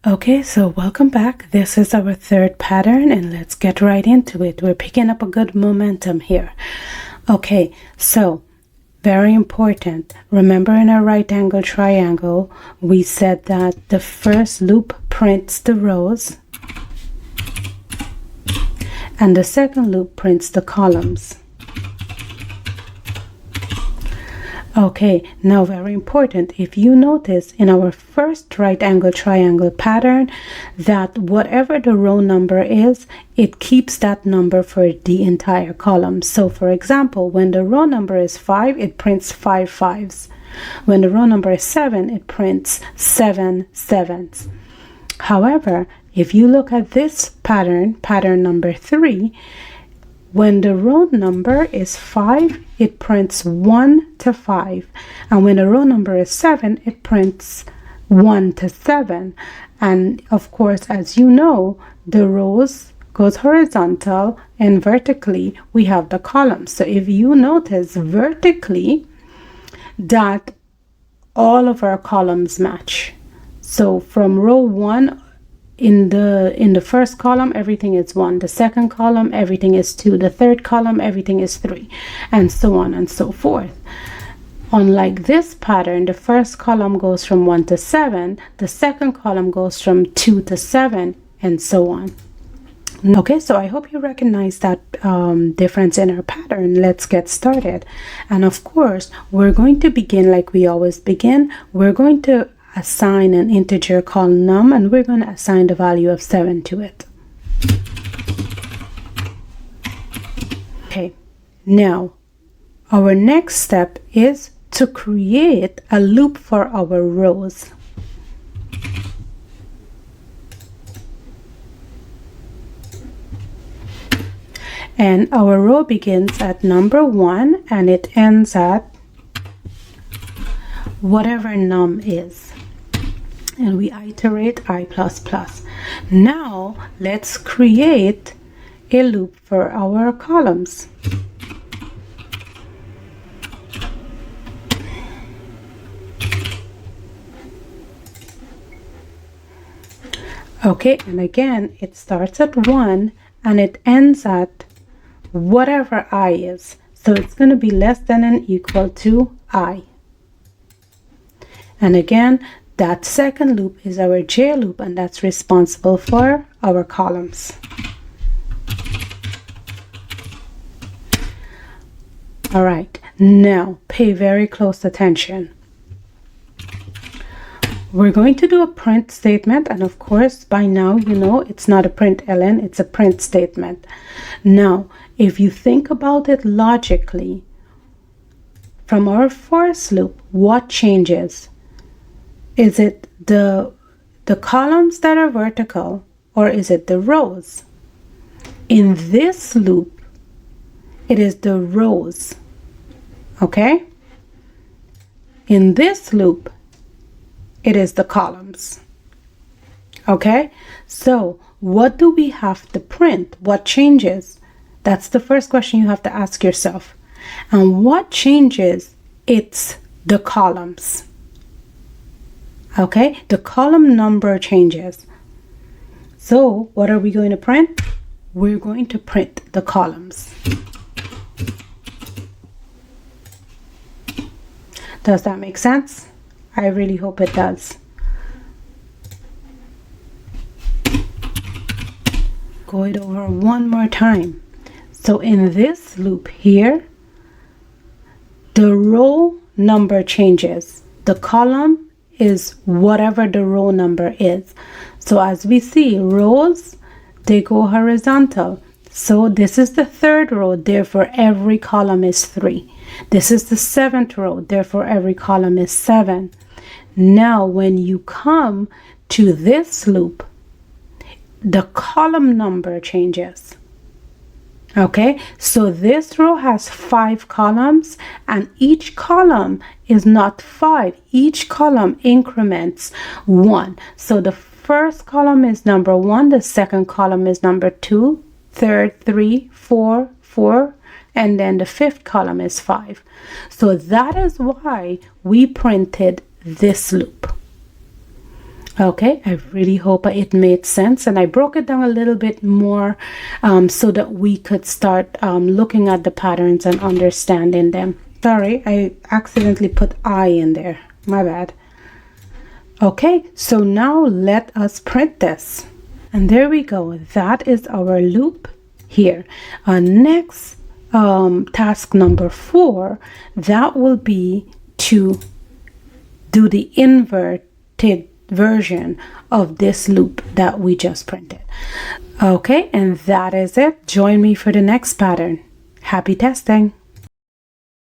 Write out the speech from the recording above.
Okay, so welcome back. This is our third pattern and let's get right into it. We're picking up a good momentum here. Okay, so very important. Remember in our right angle triangle, we said that the first loop prints the rows and the second loop prints the columns. Okay, now very important, if you notice in our first right angle triangle pattern that whatever the row number is, it keeps that number for the entire column. So for example, when the row number is 5, it prints 5 5s. When the row number is 7, it prints 7 7s. However, if you look at this pattern, pattern number 3, when the row number is 5, it prints 1 to 5. And when the row number is 7, it prints 1 to 7. And of course, as you know, the rows goes horizontal and vertically we have the columns. So if you notice vertically that all of our columns match. So from row 1, in the first column everything is 1, the second column everything is 2, the third column everything is 3, and so on and so forth. Unlike this pattern, the first column goes from 1 to 7, the second column goes from 2 to 7, and so on. Okay, so I hope you recognize that difference in our pattern. Let's get started. And of course, we're going to begin like we always begin. We're going to assign an integer called num, and we're going to assign the value of 7 to it. Okay, now our next step is to create a loop for our rows. And our row begins at number 1 and it ends at whatever num is. And we iterate I++. Now let's create a loop for our columns. Okay, and again it starts at 1 and it ends at whatever I is. So it's going to be less than and equal to I. And again, that second loop is our J loop, and that's responsible for our columns. All right, now pay very close attention. We're going to do a print statement, and of course by now you know it's not a println, it's a print statement. Now if you think about it logically, from our first loop, what changes? Is it the columns that are vertical, or is it the rows? In this loop, it is the rows. Okay? In this loop, it is the columns. Okay? So, what do we have to print? What changes? That's the first question you have to ask yourself. And what changes? It's the columns. Okay, the column number changes. So what are we going to print? We're going to print the columns. Does that make sense? I really hope it does. Go it over one more time. So in this loop here, the row number changes. The column is whatever the row number is. So as we see, rows, they go horizontal. So this is the third row, therefore every column is 3. This is the 7th row, therefore every column is 7. Now when you come to this loop, the column number changes. Okay, so this row has 5 columns, and each column is not 5. Each column increments 1. So the first column is number 1, the second column is number 2, third 3, 4, 4, and then the fifth column is 5. So that is why we printed this loop. Okay, I really hope it made sense, and I broke it down a little bit more so that we could start looking at the patterns and understanding them. Sorry, I accidentally put I in there. My bad. Okay, so now let us print this. And there we go. That is our loop here. Next, task number 4, that will be to do the inverted version of this loop that we just printed. Okay, and that is it. Join me for the next pattern. Happy testing!